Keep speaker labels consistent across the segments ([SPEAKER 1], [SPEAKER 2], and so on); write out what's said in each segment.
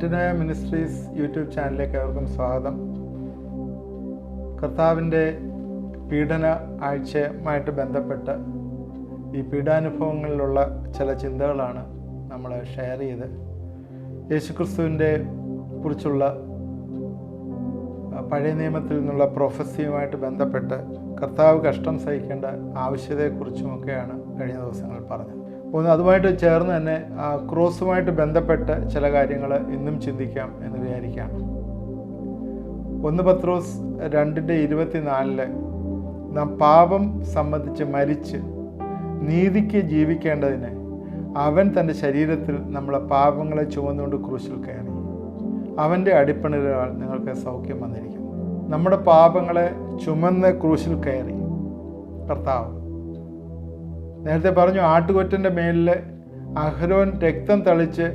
[SPEAKER 1] ആന്റനായ ministries YouTube ചാനലിലേക്ക് ഏവർക്കും സ്വാഗതം. കർത്താവിൻ്റെ പീഡന ആഴ്ചയുമായിട്ട് ബന്ധപ്പെട്ട് ഈ പീഡാനുഭവങ്ങളിലുള്ള ചില ചിന്തകളാണ് നമ്മൾ ഷെയർ ചെയ്ത് യേശുക്രിസ്തുവിൻ്റെ കുറിച്ചുള്ള പഴയ നിയമത്തിൽ നിന്നുള്ള പ്രൊഫസിയുമായിട്ട് ബന്ധപ്പെട്ട് കർത്താവ് കഷ്ടം സഹിക്കേണ്ട ആവശ്യതയെക്കുറിച്ചുമൊക്കെയാണ് കഴിഞ്ഞ ദിവസങ്ങളിൽ പറഞ്ഞത്. അതുമായിട്ട് ചേർന്ന് തന്നെ ക്രോസുമായിട്ട് ബന്ധപ്പെട്ട് ചില കാര്യങ്ങൾ ഇന്നും ചിന്തിക്കാം എന്ന് വിചാരിക്കാം. 1 പത്രോസ് 2:24 നാം പാപം സംബന്ധിച്ച് മരിച്ച് നീതിക്ക് ജീവിക്കേണ്ടതിന് അവൻ തൻ്റെ ശരീരത്തിൽ നമ്മളെ പാപങ്ങളെ ചുമന്നുകൊണ്ട് ക്രൂശിൽ കയറി. അവൻ്റെ അടിപ്പിണരാൽ നിങ്ങൾക്ക് സൗഖ്യം വന്നിരിക്കുന്നു. നമ്മുടെ പാപങ്ങളെ ചുമന്ന് ക്രൂശിൽ കയറി കർത്താവ്. നേരത്തെ പറഞ്ഞു, ആട്ടുകൊറ്റൻ്റെ മേലിൽ അഹരോൻ രക്തം തളിച്ച്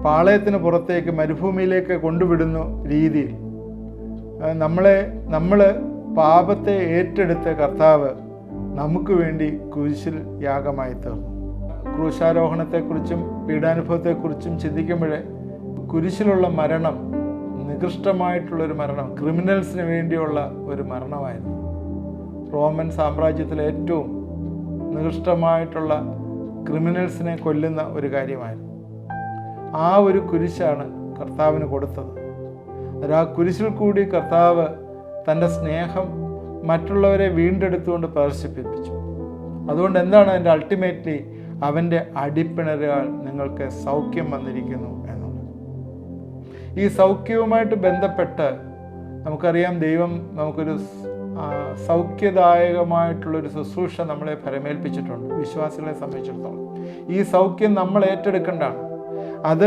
[SPEAKER 1] പാളയത്തിന് പുറത്തേക്ക് മരുഭൂമിയിലേക്ക് കൊണ്ടുവിടുന്ന രീതിയിൽ നമ്മൾ പാപത്തെ ഏറ്റെടുത്ത കർത്താവ് നമുക്ക് വേണ്ടി കുരിശിൽ യാഗമായി തീർന്നു. ക്രൂശാരോഹണത്തെക്കുറിച്ചും പീഡാനുഭവത്തെക്കുറിച്ചും ചിന്തിക്കുമ്പോഴേ കുരിശിലുള്ള മരണം നികൃഷ്ടമായിട്ടുള്ളൊരു മരണം, ക്രിമിനൽസിന് വേണ്ടിയുള്ള ഒരു മരണമായിരുന്നു. റോമൻ സാമ്രാജ്യത്തിലെ ഏറ്റവും നികൃഷ്ടമായിട്ടുള്ള ക്രിമിനൽസിനെ കൊല്ലുന്ന ഒരു കാര്യമായിരുന്നു. ആ ഒരു കുരിശാണ് കർത്താവിന് കൊടുത്തത്. ആ കുരിശിൽ കൂടി കർത്താവ് തൻ്റെ സ്നേഹം മറ്റുള്ളവരെ വീണ്ടെടുത്തുകൊണ്ട് പ്രദർശിപ്പിച്ചു. അതുകൊണ്ട് എന്താണ് അതിൻ്റെ അൾട്ടിമേറ്റ്ലി അവൻ്റെ അടിപ്പിണരാൽ നിങ്ങൾക്ക് സൗഖ്യം വന്നിരിക്കുന്നു എന്നുള്ളത്. ഈ സൗഖ്യവുമായിട്ട് ബന്ധപ്പെട്ട് നമുക്കറിയാം, ദൈവം നമുക്കൊരു സൗഖ്യദായകമായിട്ടുള്ളൊരു ശുശ്രൂഷ നമ്മളെ ഫലമേൽപ്പിച്ചിട്ടുണ്ട് വിശ്വാസികളെ സംബന്ധിച്ചിടത്തോളം. ഈ സൗഖ്യം നമ്മൾ ഏറ്റെടുക്കേണ്ടതാണ്. അത്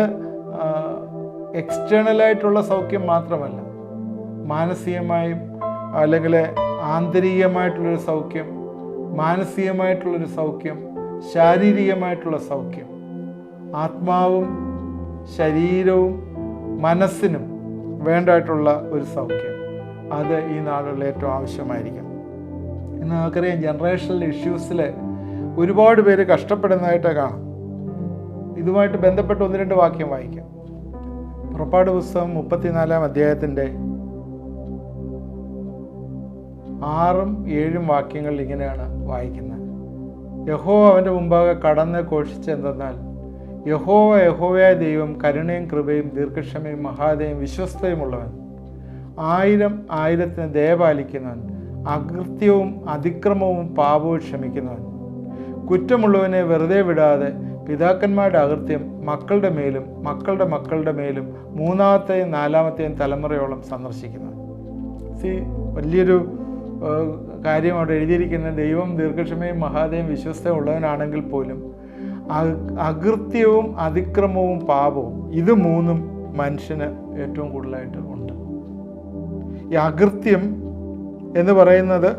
[SPEAKER 1] എക്സ്റ്റേണലായിട്ടുള്ള സൗഖ്യം മാത്രമല്ല, മാനസികമായും അല്ലെങ്കിൽ ആന്തരികമായിട്ടുള്ളൊരു സൗഖ്യം, മാനസികമായിട്ടുള്ളൊരു സൗഖ്യം, ശാരീരികമായിട്ടുള്ള സൗഖ്യം, ആത്മാവും ശരീരവും മനസ്സിനും വേണ്ടതായിട്ടുള്ള ഒരു സൗഖ്യം, അത് ഈ നാളുകളിൽ ഏറ്റവും ആവശ്യമായിരിക്കും. ഇന്ന് നമുക്കറിയാം, ജനറേഷണൽ ഇഷ്യൂസിൽ ഒരുപാട് പേര് കഷ്ടപ്പെടുന്നതായിട്ട് കാണാം. ഇതുമായിട്ട് ബന്ധപ്പെട്ട് 1-2 വാക്യം വായിക്കാം. പുറപ്പാട് പുസ്തകം 34-ാം അധ്യായത്തിൻ്റെ 6-7 വാക്യങ്ങളിൽ ഇങ്ങനെയാണ് വായിക്കുന്നത്. യഹോവ അവൻ്റെ മുമ്പാകെ കടന്ന് ഘോഷിച്ചെന്തെന്നാൽ, യഹോവ യഹോവയായ ദൈവം കരുണയും കൃപയും ദീർഘക്ഷമയും മഹാദയും വിശ്വസ്തയുമുള്ളവൻ, 1000 ദയ പാലിക്കുന്നവൻ, അകൃത്യവും അതിക്രമവും പാപവും ക്ഷമിക്കുന്നവൻ, കുറ്റമുള്ളവനെ വെറുതെ വിടാതെ പിതാക്കന്മാരുടെ അകൃത്യം മക്കളുടെ മേലും മക്കളുടെ മക്കളുടെ മേലും 3-ാമത്തെയും 4-ാമത്തെയും തലമുറയോളം സന്ദർശിക്കുന്നവൻ. വലിയൊരു കാര്യം അവിടെ എഴുതിയിരിക്കുന്നത്, ദൈവം ദീർഘക്ഷമയും മഹാദയും വിശ്വസ്തയും ഉള്ളവനാണെങ്കിൽ പോലും അകൃത്യവും അതിക്രമവും പാപവും, ഇത് 3ഉം മനുഷ്യന് ഏറ്റവും കൂടുതലായിട്ട് ഉണ്ട്. ഈ അകൃത്യം എന്ന് പറയുന്നത്,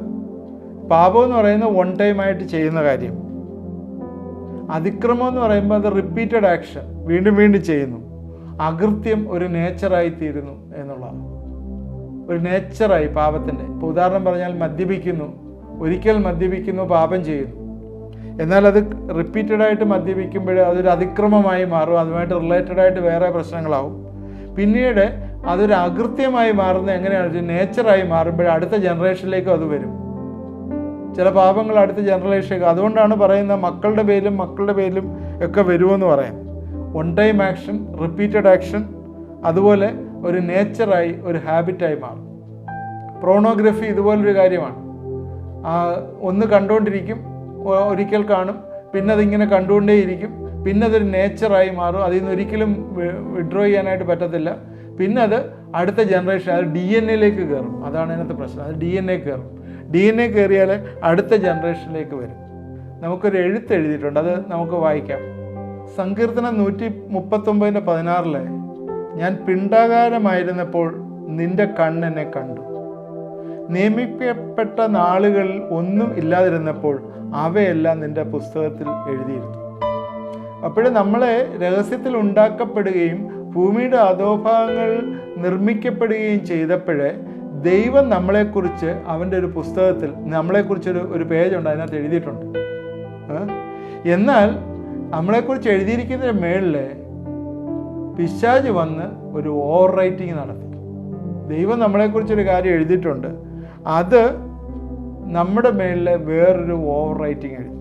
[SPEAKER 1] പാപം എന്ന് പറയുന്നത് വൺ ടൈമായിട്ട് ചെയ്യുന്ന കാര്യം. അതിക്രമം എന്ന് പറയുമ്പോൾ അത് റിപ്പീറ്റഡ് ആക്ഷൻ, വീണ്ടും വീണ്ടും ചെയ്യുന്നു. അകൃത്യം ഒരു നേച്ചറായി തീരുന്നു എന്നുള്ളതാണ്. ഒരു നേച്ചറായി പാപത്തിൻ്റെ. ഇപ്പോൾ ഉദാഹരണം പറഞ്ഞാൽ, മദ്യപിക്കുന്നു, ഒരിക്കൽ മദ്യപിക്കുന്നു, പാപം ചെയ്യുന്നു. എന്നാൽ അത് റിപ്പീറ്റഡായിട്ട് മദ്യപിക്കുമ്പോൾ അതൊരു അതിക്രമമായി മാറും. അതുമായിട്ട് റിലേറ്റഡായിട്ട് വേറെ പ്രശ്നങ്ങളാവും. പിന്നീട് അതൊരു അകൃത്യമായി മാറുന്നത് എങ്ങനെയാണ്? ഒരു നേച്ചറായി മാറുമ്പോൾ അടുത്ത ജനറേഷനിലേക്കും അത് വരും. ചില പാപങ്ങൾ അടുത്ത ജനറേഷനിലേക്ക്. അതുകൊണ്ടാണ് പറയുന്നത്, മക്കളുടെ പേരിലും ഒക്കെ വരുമെന്ന് പറയാം. One time action, repeated action, അതുപോലെ ഒരു നേച്ചറായി, ഒരു ഹാബിറ്റായി മാറും. പോർണോഗ്രഫി ഇതുപോലൊരു കാര്യമാണ്. ഒന്ന് കണ്ടുകൊണ്ടിരിക്കും, ഒരിക്കൽ കാണും, പിന്നെ അതിങ്ങനെ കണ്ടുകൊണ്ടേയിരിക്കും, പിന്നെ അതൊരു നേച്ചറായി മാറും. അതിൽ നിന്ന് ഒരിക്കലും വിഡ്രോ ചെയ്യാനായിട്ട് പറ്റത്തില്ല. പിന്നെ അത് അടുത്ത ജനറേഷൻ, അത് DNA-യിലേക്ക് കയറും. അതാണ് അതിനകത്ത് പ്രശ്നം. അത് DNA കയറും. DNA കയറിയാൽ അടുത്ത ജനറേഷനിലേക്ക് വരും. നമുക്കൊരു എഴുത്ത് എഴുതിയിട്ടുണ്ട്, അത് നമുക്ക് വായിക്കാം. സങ്കീർത്തനം 139:16 ഞാൻ പിണ്ടാകാരമായിരുന്നപ്പോൾ നിന്റെ കണ്ണെന്നെ കണ്ടു, നിയമിക്കപ്പെട്ട നാളുകളിൽ ഒന്നും ഇല്ലാതിരുന്നപ്പോൾ അവയെല്ലാം നിന്റെ പുസ്തകത്തിൽ എഴുതിയിരുന്നു. അപ്പോഴും നമ്മളെ രഹസ്യത്തിൽ ഉണ്ടാക്കപ്പെടുകയും ഭൂമിയുടെ അധോഭാഗങ്ങൾ നിർമ്മിക്കപ്പെടുകയും ചെയ്തപ്പോഴേ ദൈവം നമ്മളെക്കുറിച്ച് അവൻ്റെ ഒരു പുസ്തകത്തിൽ നമ്മളെക്കുറിച്ചൊരു പേജുണ്ട്, അതിനകത്ത് എഴുതിയിട്ടുണ്ട്. എന്നാൽ നമ്മളെക്കുറിച്ച് എഴുതിയിരിക്കുന്നതിന് മേളിൽ പിശാച് വന്ന് ഒരു ഓവർ റൈറ്റിംഗ് നടത്തി. ദൈവം നമ്മളെക്കുറിച്ചൊരു കാര്യം എഴുതിയിട്ടുണ്ട്, അത് നമ്മുടെ മേളിൽ വേറൊരു ഓവർ റൈറ്റിംഗ് എഴുതി.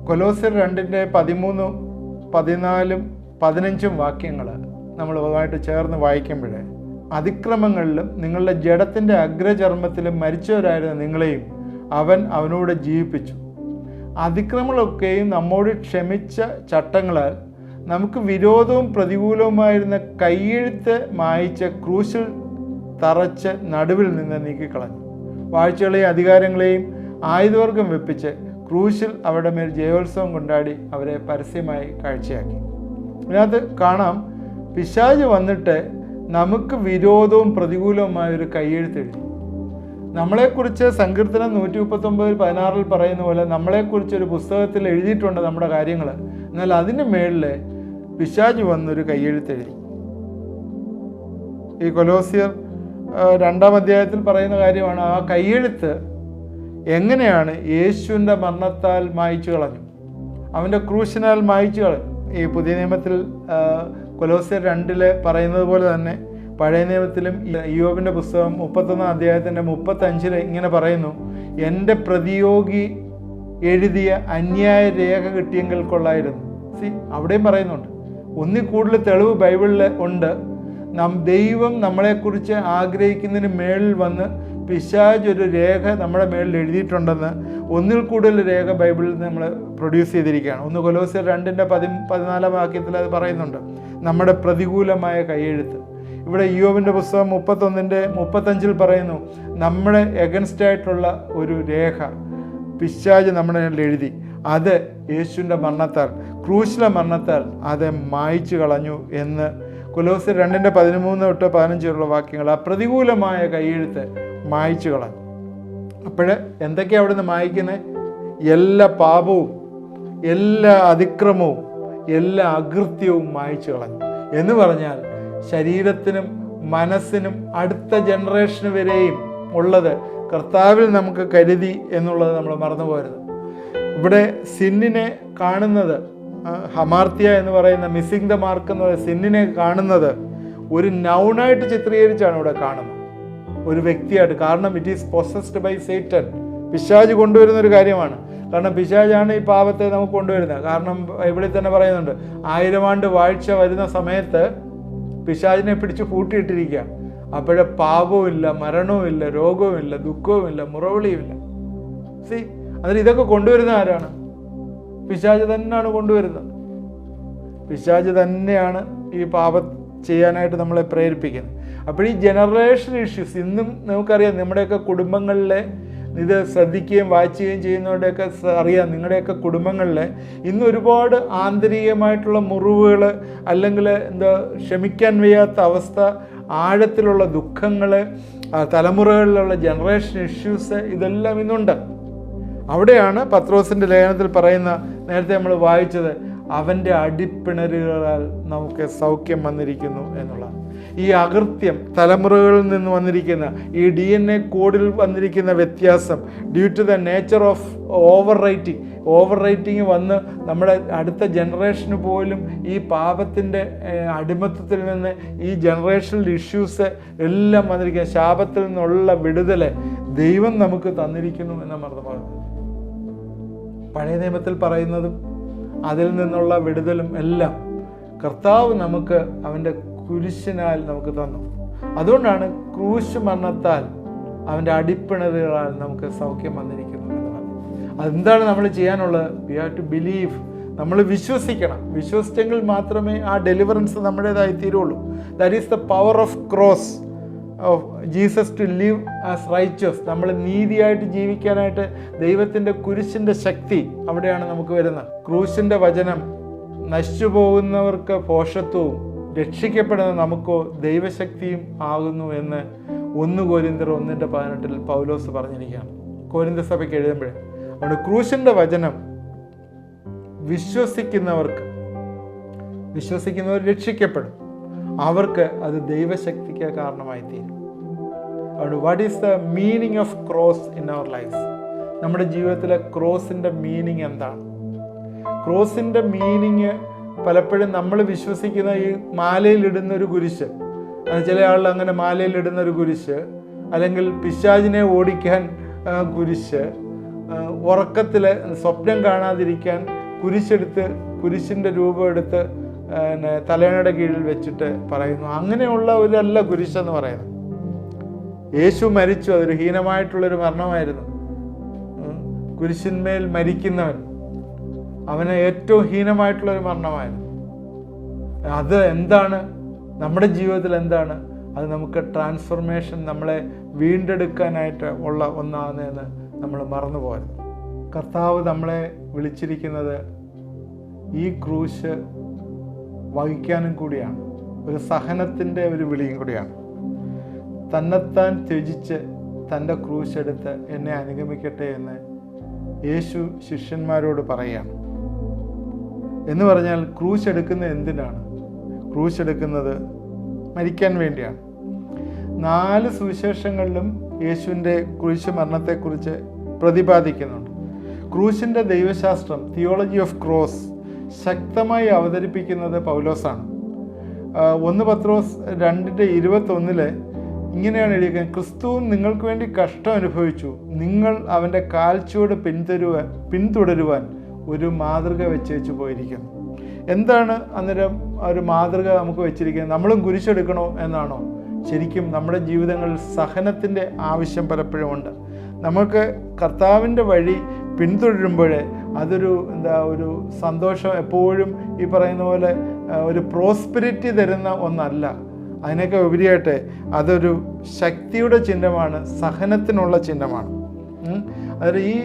[SPEAKER 1] കൊലോസ്യർ 2:13, 14, 15 വാക്യങ്ങൾ നമ്മൾ അതുമായിട്ട് ചേർന്ന് വായിക്കുമ്പോൾ, അതിക്രമങ്ങളിലും നിങ്ങളുടെ ജഡത്തിൻ്റെ അഗ്രചർമ്മത്തിലും മരിച്ചവരായിരുന്ന നിങ്ങളെയും അവനോട് ജീവിപ്പിച്ചു. അതിക്രമങ്ങളൊക്കെയും നമ്മോട് ക്ഷമിച്ച ചട്ടങ്ങളാൽ നമുക്ക് വിരോധവും പ്രതികൂലവുമായിരുന്ന കയ്യെഴുത്ത് മായിച്ച ക്രൂശിൽ തറച്ച് നടുവിൽ നിന്ന് നീക്കിക്കളഞ്ഞു. വാഴ്ചകളെയും അധികാരങ്ങളെയും ആയുധവർഗം വെപ്പിച്ച് ക്രൂശിൽ അവരുടെ മേൽ ജയോത്സവം കൊണ്ടാടി അവരെ പരസ്യമായി കാഴ്ചയാക്കി. ഇതിനകത്ത് കാണാം, പിശാച് വന്നിട്ട് നമുക്ക് വിരോധവും പ്രതികൂലവുമായൊരു കയ്യെഴുത്തെഴുതി. നമ്മളെക്കുറിച്ച് സങ്കീർത്തനം 139:16 പറയുന്ന പോലെ നമ്മളെക്കുറിച്ചൊരു പുസ്തകത്തിൽ എഴുതിയിട്ടുണ്ട് നമ്മുടെ കാര്യങ്ങൾ. എന്നാൽ അതിന് മേളിൽ പിശാച് വന്നൊരു കയ്യെഴുത്തെഴുതി. ഈ കൊലോസ്യർ 2-ാം അധ്യായത്തിൽ പറയുന്ന കാര്യമാണ്. ആ കയ്യെഴുത്ത് എങ്ങനെയാണ് യേശുവിൻ്റെ മരണത്താൽ മായ്ച്ചു കളഞ്ഞു, അവൻ്റെ ക്രൂശിനാൽ മായ്ച്ചു കളഞ്ഞു. ഈ പുതിയ നിയമത്തിൽ കൊലോസ്യർ 2 പറയുന്നത് പോലെ തന്നെ പഴയ നിയമത്തിലും ഇയ്യോബിൻ്റെ പുസ്തകം 31-ാം അധ്യായത്തിൻ്റെ 35 ഇങ്ങനെ പറയുന്നു, എൻ്റെ പ്രതിയോഗി എഴുതിയ അന്യായ രേഖ കിട്ടിയെങ്കിൽ കൊള്ളായിരുന്നു. അവിടെയും പറയുന്നുണ്ട്. ഒന്നിൽ കൂടുതൽ തെളിവ് ബൈബിളിൽ ഉണ്ട്. ദൈവം നമ്മളെക്കുറിച്ച് ആഗ്രഹിക്കുന്നതിന് മേളിൽ വന്ന് പിശാച് ഒരു രേഖ നമ്മുടെ മേളിൽ എഴുതിയിട്ടുണ്ടെന്ന് ഒന്നിൽ കൂടുതൽ രേഖ ബൈബിളിൽ നമ്മൾ പ്രൊഡ്യൂസ് ചെയ്തിരിക്കുകയാണ്. 1 കൊലോസ്യർ 2:14 വാക്യത്തിൽ അത് പറയുന്നുണ്ട്, നമ്മുടെ പ്രതികൂലമായ കയ്യെഴുത്ത്. ഇവിടെ ഇയ്യോബിൻ്റെ പുസ്തകം 31:35 പറയുന്നു, നമ്മുടെ എഗൻസ്റ്റായിട്ടുള്ള ഒരു രേഖ പിശാച് നമ്മുടെ മേളിൽ എഴുതി. അത് യേശുവിൻ്റെ മരണത്താൽ, ക്രൂശിലെ മരണത്താൽ അത് മായ്ച്ചു കളഞ്ഞു എന്ന് കൊലോസ്യർ 2:13-15 വാക്യങ്ങൾ. ആ പ്രതികൂലമായ കയ്യെഴുത്ത് മായ്ച്ചു കളഞ്ഞു. അപ്പോൾ എന്തൊക്കെയാണ് അവിടെ നിന്ന് മായ്ക്കുന്നത്? എല്ലാ പാപവും, എല്ലാ അതിക്രമവും, എല്ലാ അകൃത്യവും മായ്ച്ചു കളഞ്ഞു എന്ന് പറഞ്ഞാൽ ശരീരത്തിനും മനസ്സിനും അടുത്ത ജനറേഷന് വരെയും ഉള്ളത് കർത്താവിൽ നമുക്ക് കരുതി എന്നുള്ളത് നമ്മൾ മറന്നു പോകരുത്. ഇവിടെ സിന്നിനെ കാണുന്നത്, ഹമാർത്തിയ എന്ന് പറയുന്ന മിസ്സിംഗ് ദ മാർക്ക് എന്ന് പറയുന്ന സിന്നിനെ കാണുന്നത് ഒരു നൗണായിട്ട് ചിത്രീകരിച്ചാണ് ഇവിടെ കാണുന്നത്, ഒരു വ്യക്തിയായിട്ട്. കാരണം it is possessed by Satan. പിശാച് കൊണ്ടുവരുന്ന ഒരു കാര്യമാണ്. കാരണം പിശാചാണ് ഈ പാപത്തെ നമുക്ക് കൊണ്ടുവരുന്നത്. കാരണം ഇവിടെ തന്നെ പറയുന്നുണ്ട്, 1000 ആണ്ട് വാഴ്ച വരുന്ന സമയത്ത് പിശാചിനെ പിടിച്ച് പൂട്ടിയിട്ടിരിക്കുക. അപ്പോഴേ പാപവും ഇല്ല, മരണവും ഇല്ല, രോഗവും ഇല്ല, ദുഃഖവും ഇല്ല, മുറവിളിയും ഇല്ല. അതിൽ ഇതൊക്കെ കൊണ്ടുവരുന്ന ആരാണ്? പിശാച് തന്നെയാണ് കൊണ്ടുവരുന്നത്. പിശാച് തന്നെയാണ് ഈ പാപം ചെയ്യാനായിട്ട് നമ്മളെ പ്രേരിപ്പിക്കുന്നത്. അപ്പോൾ ഈ ജനറേഷൻ ഇഷ്യൂസ് ഇന്നും നമുക്കറിയാം. നമ്മുടെയൊക്കെ കുടുംബങ്ങളിലെ, ഇത് ശ്രദ്ധിക്കുകയും വായിക്കുകയും ചെയ്യുന്നവരുടെയൊക്കെ അറിയാം, നിങ്ങളുടെയൊക്കെ കുടുംബങ്ങളിൽ ഇന്ന് ഒരുപാട് ആന്തരികമായിട്ടുള്ള മുറിവുകൾ, അല്ലെങ്കിൽ ക്ഷമിക്കാൻ വയ്യാത്ത അവസ്ഥ, ആഴത്തിലുള്ള ദുഃഖങ്ങൾ, തലമുറകളിലുള്ള ജനറേഷൻ ഇഷ്യൂസ്, ഇതെല്ലാം ഇന്നുണ്ട്. അവിടെയാണ് പത്രോസിൻ്റെ ലേഖനത്തിൽ പറയുന്ന, നേരത്തെ നമ്മൾ വായിച്ചത്, അവൻ്റെ അടിപ്പിണരുകളാൽ നമുക്ക് സൗഖ്യം വന്നിരിക്കുന്നു എന്നുള്ള ഈ അകൃത്യം, തലമുറകളിൽ നിന്ന് വന്നിരിക്കുന്ന ഈ DNA കോഡിൽ വന്നിരിക്കുന്ന വ്യത്യാസം, due to the nature of overwriting വന്ന് നമ്മുടെ അടുത്ത ജനറേഷന് പോലും ഈ പാപത്തിൻ്റെ അടിമത്തത്തിൽ നിന്ന്, ഈ ജനറേഷണൽ ഇഷ്യൂസ് എല്ലാം വന്നിരിക്കുന്ന ശാപത്തിൽ നിന്നുള്ള വിടുതൽ ദൈവം നമുക്ക് തന്നിരിക്കുന്നു എന്ന മറന്നു. പഴയ നിയമത്തിൽ പറയുന്നതും അതിൽ നിന്നുള്ള വിടുതലും എല്ലാം കർത്താവ് നമുക്ക് അവൻ്റെ കുരിശിനാൽ നമുക്ക് തന്നു. അതുകൊണ്ടാണ് ക്രൂശ് മരണത്താൽ, അവൻ്റെ അടിപ്പിണറുകളാൽ നമുക്ക് സൗഖ്യം വന്നിരിക്കുന്നു എന്ന് പറഞ്ഞു. അതെന്താണ് നമ്മൾ ചെയ്യാനുള്ളത്? We have to believe. നമ്മൾ വിശ്വസിക്കണം. വിശ്വസിച്ചെങ്കിൽ മാത്രമേ ആ ഡെലിവറൻസ് നമ്മുടേതായി തീരുള്ളൂ. That is the power of cross of Jesus to live as righteous. നമ്മൾ നീതിയായിട്ട് ജീവിക്കാനായിട്ട് ദൈവത്തിൻ്റെ കുരിശിൻ്റെ ശക്തി അവിടെയാണ് നമുക്ക് വരുന്നത്. ക്രൂശിൻ്റെ വചനം നശിച്ചു പോകുന്നവർക്ക് പോഷത്വവും രക്ഷിക്കപ്പെടുന്ന നമുക്കോ ദൈവശക്തിയും ആകുന്നു എന്ന് 1 കൊരിന്ത്യർ 1:18 പൗലോസ് പറഞ്ഞിരിക്കുകയാണ്, കൊരിന്ത്യ സഭയ്ക്ക് എഴുതുമ്പോഴേ. അതുകൊണ്ട് ക്രൂശിൻ്റെ വചനം വിശ്വസിക്കുന്നവർ രക്ഷിക്കപ്പെടും. അവർക്ക് അത് ദൈവശക്തിക്ക് കാരണമായി തീരും. അതുകൊണ്ട് what is the meaning of cross in our life? നമ്മുടെ ജീവിതത്തിലെ ക്രോസിൻ്റെ മീനിങ് എന്താണ്? ക്രോസിൻ്റെ മീനിങ് പലപ്പോഴും നമ്മൾ വിശ്വസിക്കുന്ന ഈ മാലയിലിടുന്ന ഒരു കുരിശ്, ചില ആളുകൾ അങ്ങനെ മാലയിലിടുന്ന ഒരു കുരിശ്, അല്ലെങ്കിൽ പിശാചിനെ ഓടിക്കാൻ കുരിശ്, ഉറക്കത്തിൽ സ്വപ്നം കാണാതിരിക്കാൻ കുരിശെടുത്ത് കുരിശിൻ്റെ രൂപം എടുത്ത് തലയണയുടെ കീഴിൽ വെച്ചിട്ട് പറയുന്നു. അങ്ങനെയുള്ള ഒരല്ല കുരിശെന്ന് പറയുന്നത്. യേശു മരിച്ചു, അതൊരു ഹീനമായിട്ടുള്ളൊരു മരണമായിരുന്നു. കുരിശിന്മേൽ മരിക്കുന്നവൻ, അവന് ഏറ്റവും ഹീനമായിട്ടുള്ളൊരു മരണമായിരുന്നു. അത് എന്താണ് നമ്മുടെ ജീവിതത്തിൽ എന്താണ്? അത് നമുക്ക് ട്രാൻസ്ഫോർമേഷൻ, നമ്മളെ വീണ്ടെടുക്കാനായിട്ട് ഉള്ള ഒന്നാണെന്ന് നമ്മൾ മറന്നു പോകരുത്. കർത്താവ് നമ്മളെ വിളിച്ചിരിക്കുന്നത് ഈ ക്രൂശ് വഹിക്കാനും കൂടിയാണ്. ഒരു സഹനത്തിൻ്റെ ഒരു വിളിയും കൂടിയാണ്. തന്നെത്താൻ ത്യജിച്ച് തൻ്റെ ക്രൂശെടുത്ത് എന്നെ അനുഗമിക്കട്ടെ എന്ന് യേശു ശിഷ്യന്മാരോട് പറയുകയാണ്. എന്ന് പറഞ്ഞാൽ ക്രൂശ് എടുക്കുന്നത് എന്തിനാണ്? ക്രൂശ് എടുക്കുന്നത് മരിക്കാൻ വേണ്ടിയാണ്. 4 സുവിശേഷങ്ങളിലും യേശുവിൻ്റെ ക്രൂശ് മരണത്തെക്കുറിച്ച് പ്രതിപാദിക്കുന്നുണ്ട്. ക്രൂശിൻ്റെ ദൈവശാസ്ത്രം, തിയോളജി ഓഫ് ക്രോസ്, ശക്തമായി അവതരിപ്പിക്കുന്നത് പൗലോസാണ്. 1 പത്രോസ് 2:21 ഇങ്ങനെയാണ് എഴുതിയത്: ക്രിസ്തുവും നിങ്ങൾക്ക് വേണ്ടി കഷ്ടം അനുഭവിച്ചു, നിങ്ങൾ അവൻ്റെ കാൽച്ചുവട് പിന്തുടരുവാൻ ഒരു മാതൃക വെച്ചേച്ചു പോയിരിക്കുന്നു. എന്താണ് അന്നേരം ഒരു മാതൃക നമുക്ക് വെച്ചിരിക്കുന്നത്? നമ്മളും കുരിശെടുക്കണോ എന്നാണോ? ശരിക്കും നമ്മുടെ ജീവിതങ്ങളിൽ സഹനത്തിൻ്റെ ആവശ്യം പലപ്പോഴും ഉണ്ട്. നമുക്ക് കർത്താവിൻ്റെ വഴി പിന്തുടരുമ്പോഴേ ഒരു സന്തോഷം എപ്പോഴും ഈ പറയുന്ന പോലെ ഒരു പ്രോസ്പെരിറ്റി തരുന്ന ഒന്നല്ല. അതിനൊക്കെ ഉപരിയായിട്ട് അതൊരു ശക്തിയുടെ ചിഹ്നമാണ്, സഹനത്തിനുള്ള ചിഹ്നമാണ്. അതായത് ഈ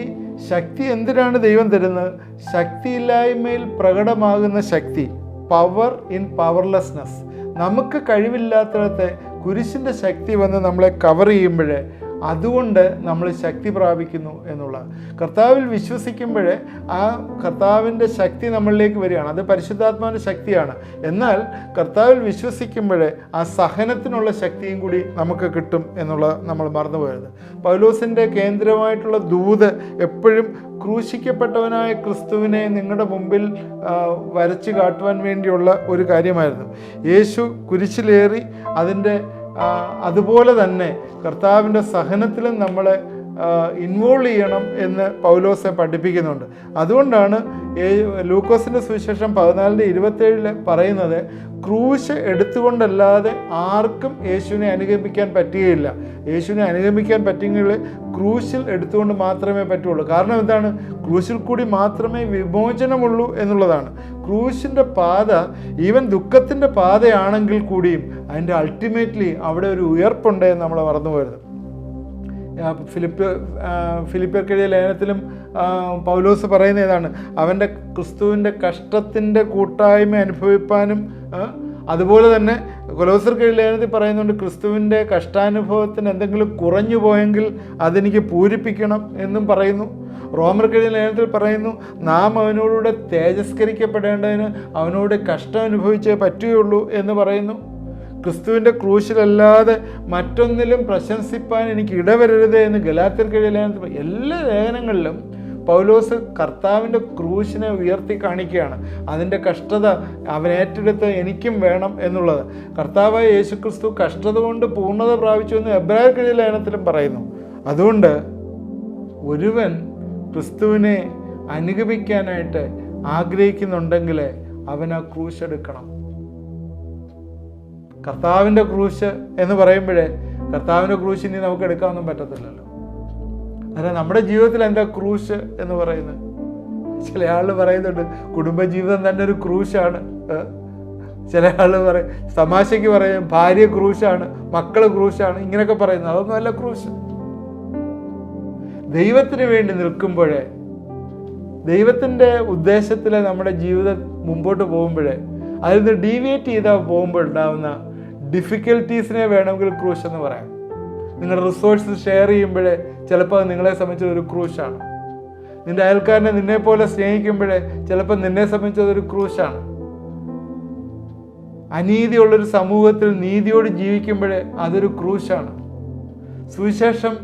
[SPEAKER 1] ശക്തി എന്തിനാണ് ദൈവം തരുന്നത്? ശക്തിയില്ലായ്മയിൽ പ്രകടമാകുന്ന ശക്തി, പവർ ഇൻ പവർലെസ്നെസ്. നമുക്ക് കഴിവില്ലാത്തിടത്തെ കുരിശിൻ്റെ ശക്തി വന്ന് നമ്മളെ കവർ ചെയ്യുമ്പോഴേ അതുകൊണ്ട് നമ്മൾ ശക്തി പ്രാപിക്കുന്നു എന്നുള്ളത്. കർത്താവിൽ വിശ്വസിക്കുമ്പോഴേ ആ കർത്താവിൻ്റെ ശക്തി നമ്മളിലേക്ക് വരികയാണ്. അത് പരിശുദ്ധാത്മാവിൻ്റെ ശക്തിയാണ്. എന്നാൽ കർത്താവിൽ വിശ്വസിക്കുമ്പോഴേ ആ സഹനത്തിനുള്ള ശക്തിയും കൂടി നമുക്ക് കിട്ടും എന്നുള്ളത് നമ്മൾ മറന്നുപോയത്. പൗലോസിൻ്റെ കേന്ദ്രമായിട്ടുള്ള ദൂത് എപ്പോഴും ക്രൂശിക്കപ്പെട്ടവനായ ക്രിസ്തുവിനെ നിങ്ങളുടെ മുമ്പിൽ വരച്ച് കാട്ടുവാൻ വേണ്ടിയുള്ള ഒരു കാര്യമായിരുന്നു. യേശു കുരിശിലേറി അതുപോലെ തന്നെ കർത്താവിൻ്റെ സഹനത്തിലും നമ്മളെ ഇൻവോൾവ് ചെയ്യണം എന്ന് പൗലോസെ പഠിപ്പിക്കുന്നുണ്ട്. അതുകൊണ്ടാണ് ലൂക്കോസിൻ്റെ സുവിശേഷം 14:27 പറയുന്നത്, ക്രൂശ് എടുത്തുകൊണ്ടല്ലാതെ ആർക്കും യേശുവിനെ അനുഗമിക്കാൻ പറ്റുകയില്ല. യേശുവിനെ അനുഗമിക്കാൻ പറ്റുമെങ്കിൽ ക്രൂശിൽ എടുത്തുകൊണ്ട് മാത്രമേ പറ്റുള്ളൂ. കാരണം എന്താണ്? ക്രൂശിൽ കൂടി മാത്രമേ വിമോചനമുള്ളൂ എന്നുള്ളതാണ്. ക്രൂശിൻ്റെ പാത ഈവൻ ദുഃഖത്തിൻ്റെ പാതയാണെങ്കിൽ കൂടിയും അതിൻ്റെ അൾട്ടിമേറ്റ്ലി അവിടെ ഒരു ഉയർപ്പുണ്ട് എന്ന് നമ്മൾ മറന്നുപോകരുത്. ഫിലിപ്പിയർക്കെഴുതിയ ലേഖനത്തിലും പൗലോസ് പറയുന്ന ഏതാണ്? അവൻ്റെ ക്രിസ്തുവിൻ്റെ കഷ്ടത്തിൻ്റെ കൂട്ടായ്മ അനുഭവിപ്പാനും, അതുപോലെ തന്നെ കൊലോസ്യർക്കെഴുതിയ ലേഖനത്തിൽ പറയുന്നുണ്ട് ക്രിസ്തുവിൻ്റെ കഷ്ടാനുഭവത്തിന് എന്തെങ്കിലും കുറഞ്ഞു പോയെങ്കിൽ അതെനിക്ക് പൂരിപ്പിക്കണം എന്നും പറയുന്നു. റോമർക്കെഴുതിയ ലേഖനത്തിൽ പറയുന്നു നാം അവനോടുകൂടെ തേജസ്കരിക്കപ്പെടേണ്ടതിന് അവനോട് കഷ്ടം അനുഭവിച്ചേ പറ്റുകയുള്ളൂ എന്ന് പറയുന്നു. ക്രിസ്തുവിൻ്റെ ക്രൂശിലല്ലാതെ മറ്റൊന്നിലും പ്രശംസിപ്പാൻ എനിക്ക് ഇടവരരുത് എന്ന് ഗലാത്യർക്കെഴുതിയ ലേഖനത്തിൽ, എല്ലാ ലേഖനങ്ങളിലും പൗലോസ് കർത്താവിൻ്റെ ക്രൂശിനെ ഉയർത്തി കാണിക്കുകയാണ്. അതിൻ്റെ കഷ്ടത അവൻ ഏറ്റെടുത്ത് എനിക്കും വേണം എന്നുള്ളത്. കർത്താവായ യേശുക്രിസ്തു കഷ്ടത കൊണ്ട് പൂർണ്ണത പ്രാപിച്ചു എന്ന് എബ്രായർക്കെഴുതിയ ലേഖനത്തിലും പറയുന്നു. അതുകൊണ്ട് ഒരുവൻ ക്രിസ്തുവിനെ അനുഗമിക്കാനായിട്ട് ആഗ്രഹിക്കുന്നുണ്ടെങ്കിൽ അവൻ ആ ക്രൂശ് എടുക്കണം. കർത്താവിൻ്റെ ക്രൂശ് എന്ന് പറയുമ്പോഴേ കർത്താവിൻ്റെ ക്രൂശ് ഇനി നമുക്ക് എടുക്കാനൊന്നും പറ്റത്തില്ലല്ലോ. അല്ല, നമ്മുടെ ജീവിതത്തിൽ എന്താ ക്രൂശ് എന്ന് പറയുന്നത്? ചില ആൾ പറയുന്നുണ്ട് കുടുംബജീവിതം തന്നെ ഒരു ക്രൂശാണ്. ചില ആൾ തമാശയ്ക്ക് പറയും ഭാര്യ ക്രൂശാണ്, മക്കൾ ക്രൂശാണ്, ഇങ്ങനെയൊക്കെ പറയുന്നത്. അതൊന്നും അല്ല ക്രൂശ്. ദൈവത്തിന് വേണ്ടി നിൽക്കുമ്പോഴേ, ദൈവത്തിൻ്റെ ഉദ്ദേശത്തിൽ നമ്മുടെ ജീവിതം മുമ്പോട്ട് പോകുമ്പോഴേ അതിൽ നിന്ന് ഡീവിയേറ്റ് ചെയ്താൽ പോകുമ്പോഴുണ്ടാകുന്ന ഡിഫിക്കൽട്ടീസിനെ വേണമെങ്കിൽ ക്രൂശ് എന്ന് പറയാം. നിങ്ങളുടെ റിസോഴ്സ് ഷെയർ ചെയ്യുമ്പോഴേ ചിലപ്പോൾ അത് നിങ്ങളെ സംബന്ധിച്ചൊരു ക്രൂശാണ്. നിൻ്റെ അയൽക്കാരനെ നിന്നെപ്പോലെ സ്നേഹിക്കുമ്പോഴേ ചിലപ്പോൾ നിന്നെ സംബന്ധിച്ചതൊരു ക്രൂശാണ്. അനീതിയുള്ളൊരു സമൂഹത്തിൽ നീതിയോട് ജീവിക്കുമ്പോഴേ അതൊരു ക്രൂശാണ്. സുവിശേഷം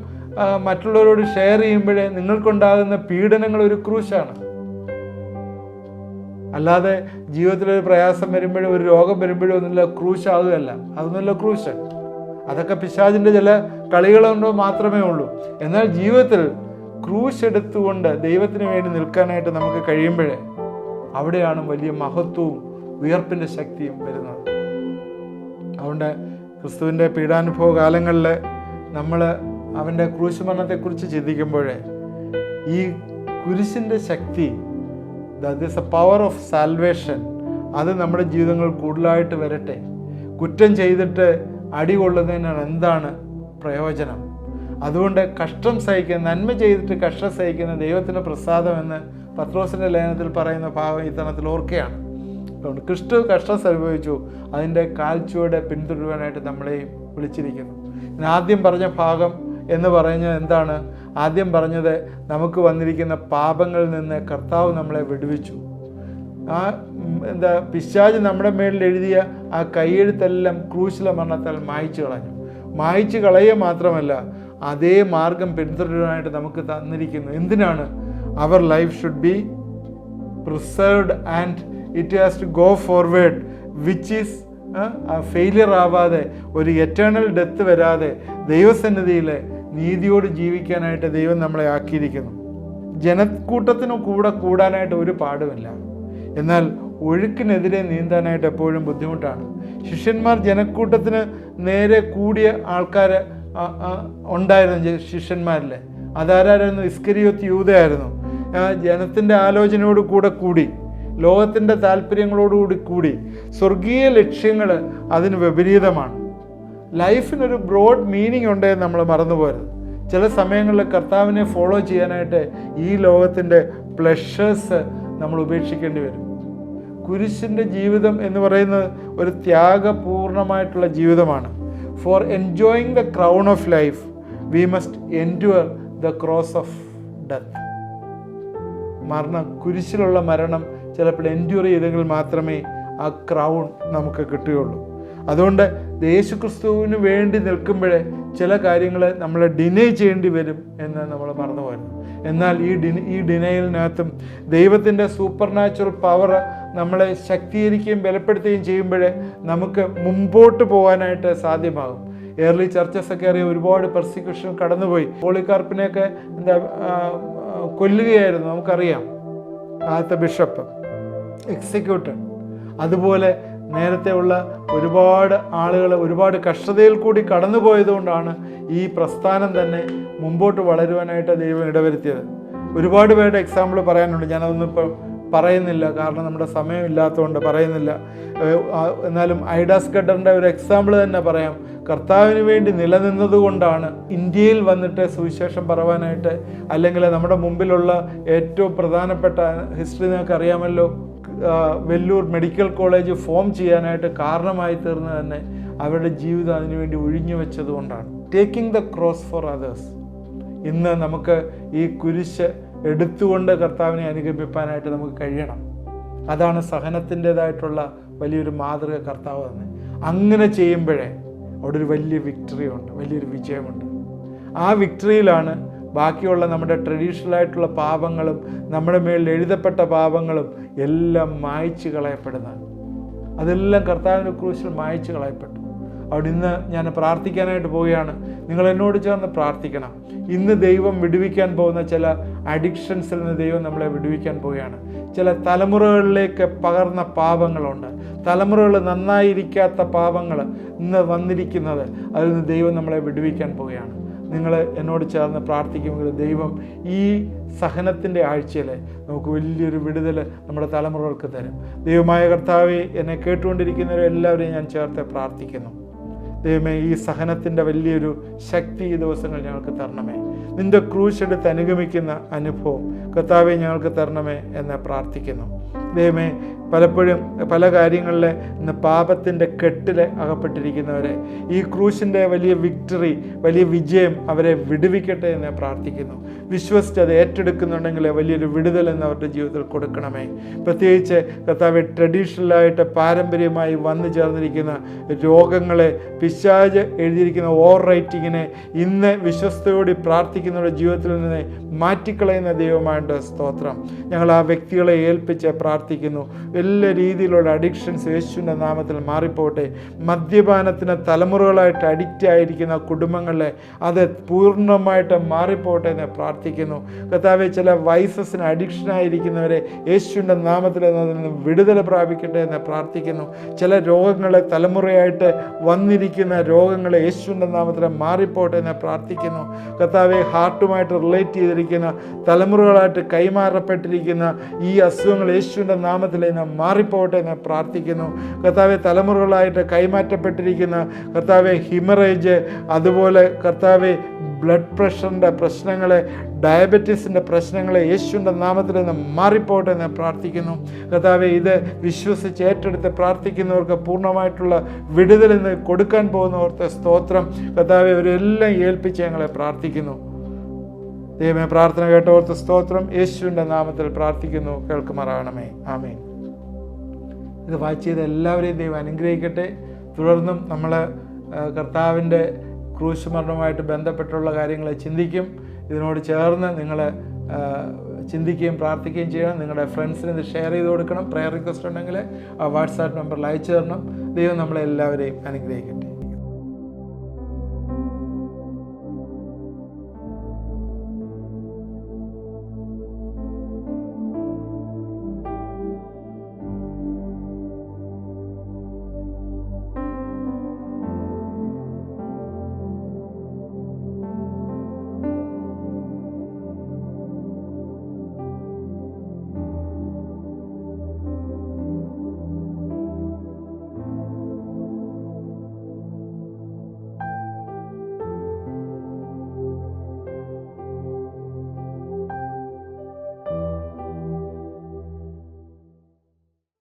[SPEAKER 1] മറ്റുള്ളവരോട് ഷെയർ ചെയ്യുമ്പോഴേ നിങ്ങൾക്കുണ്ടാകുന്ന പീഡനങ്ങൾ ഒരു ക്രൂശാണ്. അല്ലാതെ ജീവിതത്തിലൊരു പ്രയാസം വരുമ്പോഴും ഒരു രോഗം വരുമ്പോഴും ഒന്നുമില്ല ക്രൂശാകുകയല്ല. അതൊന്നുമില്ല ക്രൂശ്. അതൊക്കെ പിശാചിൻ്റെ ചില കളികളുണ്ടോ മാത്രമേ ഉള്ളൂ. എന്നാൽ ജീവിതത്തിൽ ക്രൂശ് എടുത്തുകൊണ്ട് ദൈവത്തിന് വേണ്ടി നിൽക്കാനായിട്ട് നമുക്ക് കഴിയുമ്പോഴേ അവിടെയാണ് വലിയ മഹത്വവും ഉയർപ്പിൻ്റെ ശക്തിയും വരുന്നത്. അതുകൊണ്ട് ക്രിസ്തുവിൻ്റെ പീഡാനുഭവ കാലങ്ങളിൽ നമ്മൾ അവൻ്റെ ക്രൂശ് മരണത്തെക്കുറിച്ച് ചിന്തിക്കുമ്പോഴേ ഈ കുരിശിൻ്റെ ശക്തി, that is a power of salvation, അത് നമ്മുടെ ജീവിതങ്ങൾ കൂടുതലായിട്ട് വരട്ടെ. കുറ്റം ചെയ്തിട്ട് അടികൊള്ളുന്നതിനാണ് എന്താണ് പ്രയോജനം? അതുകൊണ്ട് കഷ്ടം സഹിക്കുന്ന, നന്മ ചെയ്തിട്ട് കഷ്ടം സഹിക്കുന്ന ദൈവത്തിൻ്റെ പ്രസാദം എന്ന് പത്രോസിൻ്റെ ലേഖനത്തിൽ പറയുന്ന ഭാഗം ഈ തരണത്തിൽ ഓർക്കുകയാണ്. അതുകൊണ്ട് ക്രിസ്തു കഷ്ടം സംഭവിച്ചു, അതിൻ്റെ കാൽച്ചുവടെ പിന്തുടരുവാനായിട്ട് നമ്മളെയും വിളിച്ചിരിക്കുന്നു. ആദ്യം പറഞ്ഞ ഭാഗം എന്ന് പറയുന്നത് എന്താണ്? ആദ്യം പറഞ്ഞത് നമുക്ക് വന്നിരിക്കുന്ന പാപങ്ങളിൽ നിന്ന് കർത്താവ് നമ്മളെ വിടുവിച്ചു. പിശാച് നമ്മുടെ മേളിൽ എഴുതിയ ആ കൈയെഴുത്തെല്ലാം ക്രൂശിലെ മരണത്താൽ മായ്ച്ചു കളഞ്ഞു. മായ്ച്ചു കളയുക മാത്രമല്ല, അതേ മാർഗം പിന്തുടരാനായിട്ട് നമുക്ക് തന്നിരിക്കുന്നു. എന്തിനാണ്? Our life should be preserved and it has to go forward, which is failure ആവാതെ, ഒരു എറ്റേണൽ ഡെത്ത് വരാതെ ദൈവസന്നിധിയിൽ നീതിയോട് ജീവിക്കാനായിട്ട് ദൈവം നമ്മളെ ആക്കിയിരിക്കുന്നു. ജനക്കൂട്ടത്തിന് കൂടാനായിട്ട് ഒരു പാടുമില്ല. എന്നാൽ ഒഴുക്കിനെതിരെ നീന്താനായിട്ട് എപ്പോഴും ബുദ്ധിമുട്ടാണ്. ശിഷ്യന്മാർ ജനക്കൂട്ടത്തിന് നേരെ കൂടിയ ആൾക്കാർ ഉണ്ടായിരുന്നു ശിഷ്യന്മാരിൽ. അതാരായിരുന്നു? ഇസ്കരിയോത്ത് യൂദയായിരുന്നു. ജനത്തിൻ്റെ ആലോചനയോട് കൂടി, ലോകത്തിൻ്റെ താല്പര്യങ്ങളോടുകൂടി കൂടി, സ്വർഗീയ ലക്ഷ്യങ്ങൾ അതിന് വിപരീതമാണ്. ലൈഫിനൊരു ബ്രോഡ് മീനിങ് ഉണ്ടെന്ന് നമ്മൾ മറന്നുപോകരുത്. ചില സമയങ്ങളിൽ കർത്താവിനെ ഫോളോ ചെയ്യാനായിട്ട് ഈ ലോകത്തിൻ്റെ പ്ലഷേഴ്സ് നമ്മൾ ഉപേക്ഷിക്കേണ്ടി വരും. കുരിശിൻ്റെ ജീവിതം എന്ന് പറയുന്നത് ഒരു ത്യാഗപൂർണമായിട്ടുള്ള ജീവിതമാണ്. For enjoying the crown of life we must endure the cross of death. കുരിശിലുള്ള മരണം ചിലപ്പോൾ എൻഡ്യൂർ ചെയ്തെങ്കിൽ മാത്രമേ ആ ക്രൗൺ നമുക്ക് കിട്ടുകയുള്ളൂ. അതുകൊണ്ട് യേശുക്രിസ്തുവിന് വേണ്ടി നിൽക്കുമ്പോഴേ ചില കാര്യങ്ങൾ നമ്മൾ ഡിനൈ ചെയ്യേണ്ടി വരും എന്ന് നമ്മൾ മറന്നുപോയിരുന്നു. എന്നാൽ ഈ ഡിനൈലിനകത്തും ദൈവത്തിൻ്റെ സൂപ്പർ നാച്ചുറൽ പവർ നമ്മളെ ശക്തീകരിക്കുകയും ബലപ്പെടുത്തുകയും ചെയ്യുമ്പോഴേ നമുക്ക് മുമ്പോട്ട് പോകാനായിട്ട് സാധ്യമാകും. ഏർലി ചർച്ചസൊക്കെ അറിയാം, ഒരുപാട് പെർസിക്യൂഷൻ കടന്നുപോയി. പോളികാർപ്പിനെയൊക്കെ കൊല്ലുകയായിരുന്നു, നമുക്കറിയാം. ആദ്യത്തെ ബിഷപ്പ് എക്സിക്യൂട്ടഡ്. അതുപോലെ നേരത്തെ ഉള്ള ഒരുപാട് ആളുകൾ ഒരുപാട് കഷ്ടതയിൽ കൂടി കടന്നുപോയതുകൊണ്ടാണ് ഈ പ്രസ്ഥാനം തന്നെ മുമ്പോട്ട് വളരുവാനായിട്ട് ദൈവം ഇടവരുത്തിയത്. ഒരുപാട് പേരുടെ എക്സാമ്പിൾ പറയാനുണ്ട്, ഞാനതൊന്നും ഇപ്പോൾ പറയുന്നില്ല, കാരണം നമ്മുടെ സമയമില്ലാത്തതുകൊണ്ട് പറയുന്നില്ല. എന്നാലും ഐഡാസ് ഗഡറിൻ്റെ ഒരു എക്സാമ്പിൾ തന്നെ പറയാം. കർത്താവിന് വേണ്ടി നിലനിന്നതുകൊണ്ടാണ് ഇന്ത്യയിൽ വന്നിട്ട് സുവിശേഷം പറവാനായിട്ട്, അല്ലെങ്കിൽ നമ്മുടെ മുമ്പിലുള്ള ഏറ്റവും പ്രധാനപ്പെട്ട ഹിസ്റ്ററി നിങ്ങൾക്ക് അറിയാമല്ലോ, വെല്ലൂർ മെഡിക്കൽ കോളേജ് ഫോം ചെയ്യാനായിട്ട് കാരണമായി തീർന്നത് തന്നെ അവരുടെ ജീവിതം അതിനുവേണ്ടി ഒഴിഞ്ഞു വെച്ചത് കൊണ്ടാണ്. Taking the cross for others. ഇന്ന് നമുക്ക് ഈ കുരിശ് എടുത്തുകൊണ്ട് കർത്താവിനെ അനുഗമിപ്പാനായിട്ട് നമുക്ക് കഴിയണം. അതാണ് സഹനത്തിൻ്റെതായിട്ടുള്ള വലിയൊരു മാതൃക കർത്താവ് തന്നെ. അങ്ങനെ ചെയ്യുമ്പോഴേ അവിടെ ഒരു വലിയ വിക്ടറി ഉണ്ട്, വലിയൊരു വിജയമുണ്ട്. ആ വിക്ടറിയിലാണ് ബാക്കിയുള്ള നമ്മുടെ ട്രഡീഷണലായിട്ടുള്ള പാപങ്ങളും നമ്മുടെ മേളിൽ എഴുതപ്പെട്ട പാപങ്ങളും എല്ലാം മായ്ച്ചു കളയപ്പെടുന്നത്. അതെല്ലാം കർത്താവിൻ്റെ ക്രൂശിൽ മായ്ച്ചു കളയപ്പെട്ടു. അവിടെ ഇന്ന് ഞാൻ പ്രാർത്ഥിക്കാനായിട്ട് പോവുകയാണ്. നിങ്ങൾ എന്നോട് ചേർന്ന് പ്രാർത്ഥിക്കണം. ഇന്ന് ദൈവം വിടുവിക്കാൻ പോകുന്ന ചില അഡിക്ഷൻസിൽ നിന്ന് ദൈവം നമ്മളെ വിടുവിക്കാൻ പോവുകയാണ്. ചില തലമുറകളിലേക്ക് പകർന്ന പാപങ്ങളുണ്ട്, തലമുറകൾ നന്നായിരിക്കാത്ത പാപങ്ങൾ ഇന്ന് വന്നിരിക്കുന്നത്, അതിൽ നിന്ന് ദൈവം നമ്മളെ വിടുവിക്കാൻ പോവുകയാണ്. നിങ്ങൾ എന്നോട് ചേർന്ന് പ്രാർത്ഥിക്കുമെങ്കിൽ ദൈവം ഈ സഹനത്തിൻ്റെ ആഴ്ചയിൽ നമുക്ക് വലിയൊരു വിടുതൽ നമ്മുടെ തലമുറകൾക്ക് തരും. ദൈവമായ കർത്താവേ, എന്നെ കേട്ടുകൊണ്ടിരിക്കുന്നവരെല്ലാവരെയും ഞാൻ ചേർത്ത് പ്രാർത്ഥിക്കുന്നു. ദൈവമേ, ഈ സഹനത്തിൻ്റെ വലിയൊരു ശക്തി ഈ ദിവസങ്ങൾ ഞങ്ങൾക്ക് തരണമേ. നിൻ്റെ ക്രൂശെടുത്ത് അനുഗമിക്കുന്ന അനുഭവം കർത്താവെ ഞങ്ങൾക്ക് തരണമേ എന്ന് പ്രാർത്ഥിക്കുന്നു. ദൈവമേ, പലപ്പോഴും പല കാര്യങ്ങളിലെ ഇന്ന് പാപത്തിൻ്റെ കെട്ടിൽ അകപ്പെട്ടിരിക്കുന്നവരെ ഈ ക്രൂശിൻ്റെ വലിയ വിക്ടറി, വലിയ വിജയം അവരെ വിടുവിക്കട്ടെ എന്ന് പ്രാർത്ഥിക്കുന്നു. വിശ്വസിച്ച് അത് ഏറ്റെടുക്കുന്നുണ്ടെങ്കിൽ വലിയൊരു വിടുതൽ എന്ന് അവരുടെ ജീവിതത്തിൽ കൊടുക്കണമേ. പ്രത്യേകിച്ച് കർത്താവെ, ട്രഡീഷണലായിട്ട് പാരമ്പര്യമായി വന്നു ചേർന്നിരിക്കുന്ന രോഗങ്ങളെ, പിശാച് എഴുതിയിരിക്കുന്ന ഓവർ റൈറ്റിങ്ങിനെ ഇന്ന് വിശ്വസ്തയോടെ പ്രാർത്ഥിക്കുന്നവരുടെ ജീവിതത്തിൽ നിന്ന് മാറ്റിക്കളയുന്ന ദൈവമായിട്ട് സ്തോത്രം. ഞങ്ങൾ ആ വ്യക്തികളെ ഏൽപ്പിച്ച് പ്രാർത്ഥിക്കുന്നു. എല്ലാ രീതിയിലുള്ള അഡിക്ഷൻസ് യേശുവിൻ്റെ നാമത്തിൽ മാറിപ്പോട്ടെ. മദ്യപാനത്തിന് തലമുറകളായിട്ട് അഡിക്റ്റ് ആയിരിക്കുന്ന കുടുംബങ്ങളിലെ അത് പൂർണ്ണമായിട്ട് മാറിപ്പോട്ടെ എന്ന് പ്രാർത്ഥിക്കുന്നു. കർത്താവെ, ചില വൈസസിന് അഡിക്ഷനായിരിക്കുന്നവരെ യേശുവിൻ്റെ നാമത്തിൽ നിന്ന് വിടുതൽ പ്രാപിക്കട്ടെ എന്ന് പ്രാർത്ഥിക്കുന്നു. ചില രോഗങ്ങളെ, തലമുറയായിട്ട് വന്നിരിക്കുന്ന രോഗങ്ങളെ യേശുവിൻ്റെ നാമത്തിൽ മാറിപ്പോട്ടെ എന്ന് പ്രാർത്ഥിക്കുന്നു. കർത്താവെ, ഹാർട്ടുമായിട്ട് റിലേറ്റ് ചെയ്തിരിക്കുന്ന തലമുറകളായിട്ട് കൈമാറപ്പെട്ടിരിക്കുന്ന ഈ അസുഖങ്ങൾ യേശുവിൻ്റെ നാമത്തിൽ നിന്ന് മാറിപ്പോട്ടെ എന്ന് പ്രാർത്ഥിക്കുന്നു. കർത്താവെ, തലമുറകളായിട്ട് കൈമാറ്റപ്പെട്ടിരിക്കുന്ന കർത്താവെ ഹിമറേജ്, അതുപോലെ കർത്താവെ ബ്ലഡ് പ്രഷറിൻ്റെ പ്രശ്നങ്ങളെ, ഡയബറ്റീസിൻ്റെ പ്രശ്നങ്ങളെ യേശുവിൻ്റെ നാമത്തിൽ നിന്ന് മാറിപ്പോട്ടെ എന്ന് പ്രാർത്ഥിക്കുന്നു. കർത്താവെ, ഇത് വിശ്വസിച്ച് ഏറ്റെടുത്ത് പ്രാർത്ഥിക്കുന്നവർക്ക് പൂർണ്ണമായിട്ടുള്ള വിടുതൽ ഇന്ന് കൊടുക്കാൻ പോകുന്നവർക്ക് സ്തോത്രം. കർത്താവെ, ഇവരെല്ലാം ഏൽപ്പിച്ച് ഞങ്ങളെ പ്രാർത്ഥിക്കുന്നു. ദൈവമേ, പ്രാർത്ഥന കേട്ടവർക്ക് സ്തോത്രം. യേശുവിൻ്റെ നാമത്തിൽ പ്രാർത്ഥിക്കുന്നു, കേൾക്കുമാറാകണമേ. ആമേൻ. ഇത് വായിച്ച് ചെയ്ത് എല്ലാവരെയും ദൈവം അനുഗ്രഹിക്കട്ടെ. തുടർന്നും നമ്മൾ കർത്താവിൻ്റെ ക്രൂശ് മരണവുമായിട്ട് ബന്ധപ്പെട്ടുള്ള കാര്യങ്ങളെ ചിന്തിക്കും. ഇതിനോട് ചേർന്ന് നിങ്ങൾ ചിന്തിക്കുകയും പ്രാർത്ഥിക്കുകയും ചെയ്യണം. നിങ്ങളുടെ ഫ്രണ്ട്സിന് ഇത് ഷെയർ ചെയ്ത് കൊടുക്കണം. പ്രയർ റിക്വസ്റ്റ് ഉണ്ടെങ്കിൽ ആ വാട്സാപ്പ് നമ്പറിൽ അയച്ചു തരണം. ദൈവം നമ്മളെല്ലാവരെയും അനുഗ്രഹിക്കട്ടെ.